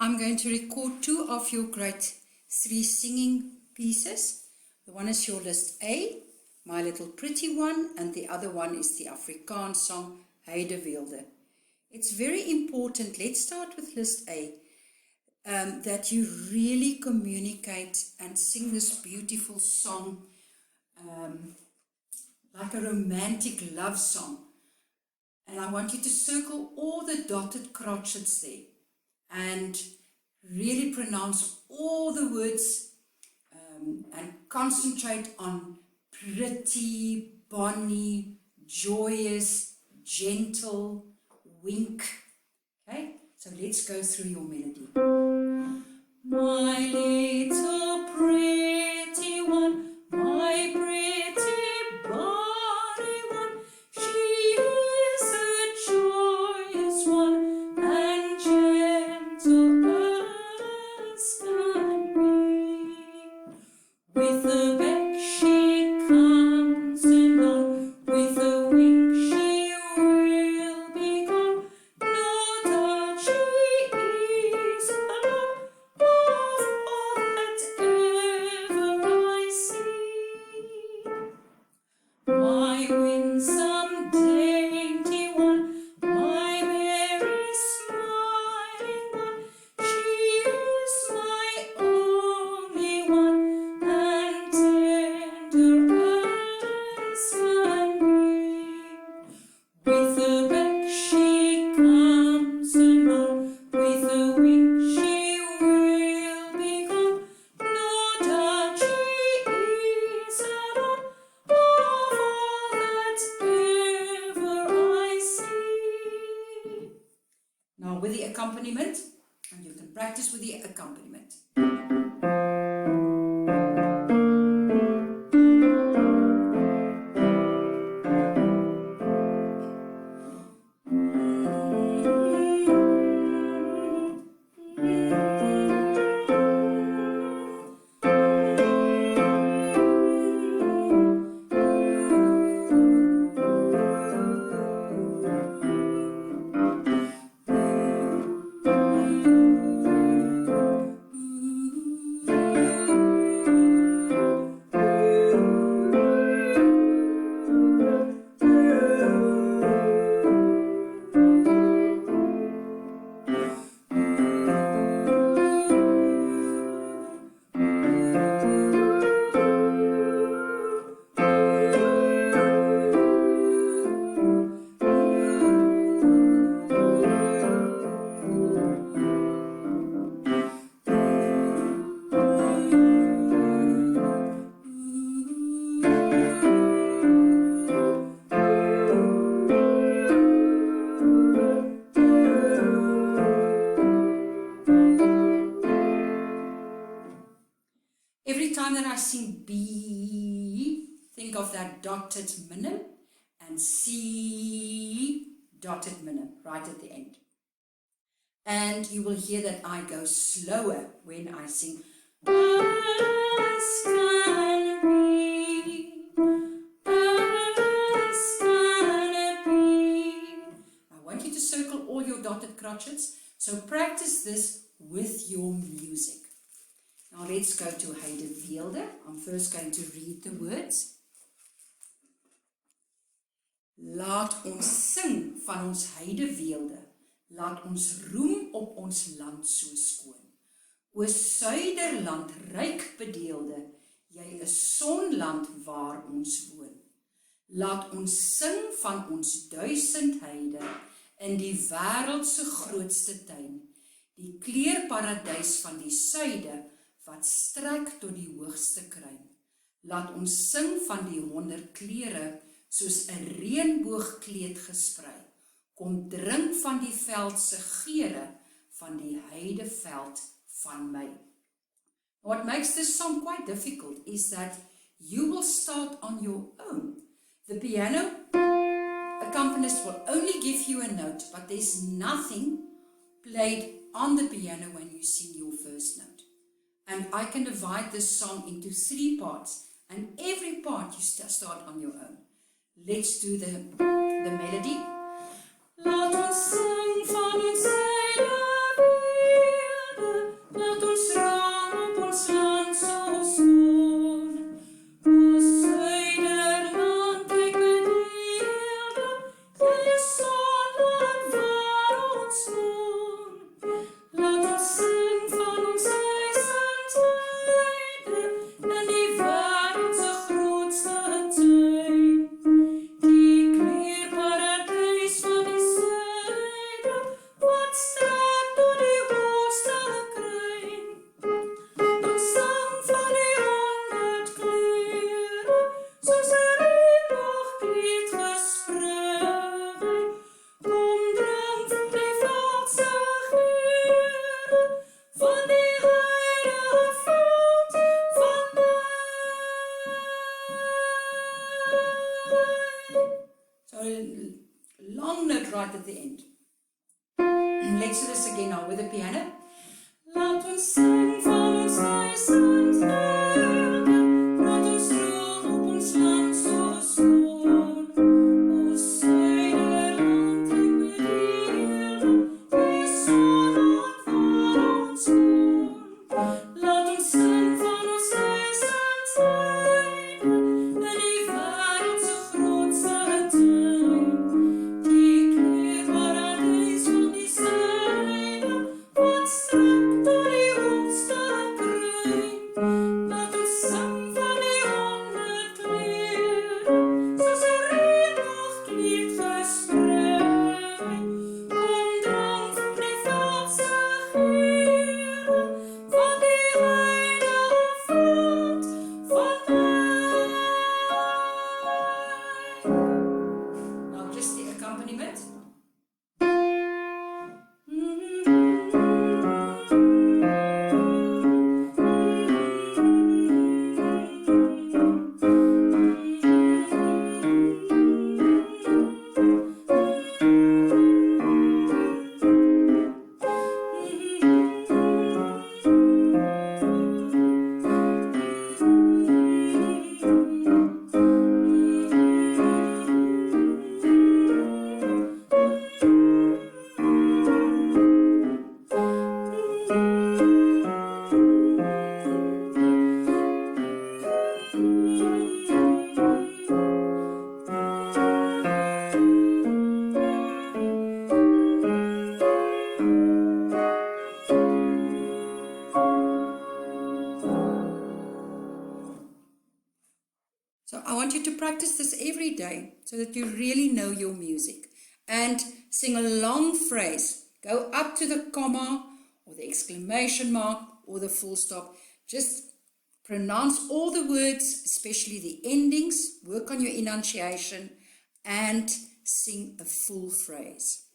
I'm going to record two of your grade 3 singing pieces. The one is your list A, My Little Pretty One, and the other one is the Afrikaans song, Heide Wilde. It's very important, let's start with list A, that you really communicate and sing this beautiful song like a romantic love song. And I want you to circle all the dotted crotchets there and really pronounce all the words and concentrate on pretty, bonny, joyous, gentle, wink. Okay, so let's go through your melody. My little pretty one, my pretty bonny one, she is a joyous one and gentle as can be. With a beck she comes along, with a wink she will be gone. No doubt she is alone of all that ever I see. My winsome dainty one, my merry smiling one, she is my only one and tender as can be. With a beck she comes along, with a wink she will be gone. No doubt she is alone of all that ever I see. Now with the accompaniment, and you can practice with the accompaniment. Every time that I sing B, think of that dotted minim, and C, dotted minim, right at the end. And you will hear that I go slower when I sing as can be, as can be. I want you to circle all your dotted crotchets, so practice this with your music. Now let's go to Heide Wilde. I'm first going to read the words. Laat ons sing van ons Heide Wilde. Laat ons roem op ons land so skoon. O suiderland ryk bedeelde, jy is sonland waar ons woon. Laat ons sing van ons 1000 heide in die wêreld se grootste tuin, die kleurparadys van die suide wat strek tot die hoogste kruin. Laat ons sing van die 100 kleure, soos 'n reënboogkleed gesprei. Kom drink van die veld se geure, van die heideveld van my. What makes this song quite difficult is that you will start on your own. The piano accompanist will only give you a note, but there's nothing played on the piano when you sing your first note. And I can divide this song into 3 parts, and every part you start on your own. Let's do the melody. Laat ons sing van ons Heide Wilde. piano. Laat ons sing van ons vryheidsvelde, laat ons droom op ons land so skoon. O suiderland ryk bedeelde, die sonland waar ons woon. Laat ons sing van ons vryheidsvelde, in die wêreld se grootste tuin, die kleurparadys van die suide, wat strek tot die hoogste kruin. Laat ons sing van die 100 kleure, soos 'n reënboogkleed versprei. Kom drank van die veld se geure, van die heilige veld van my. Now just the accompaniment. So I want you to practice this every day so that you really know your music. And sing a long phrase. Go up to the comma or the exclamation mark or the full stop. Just pronounce all the words, especially the endings. Work on your enunciation and sing a full phrase.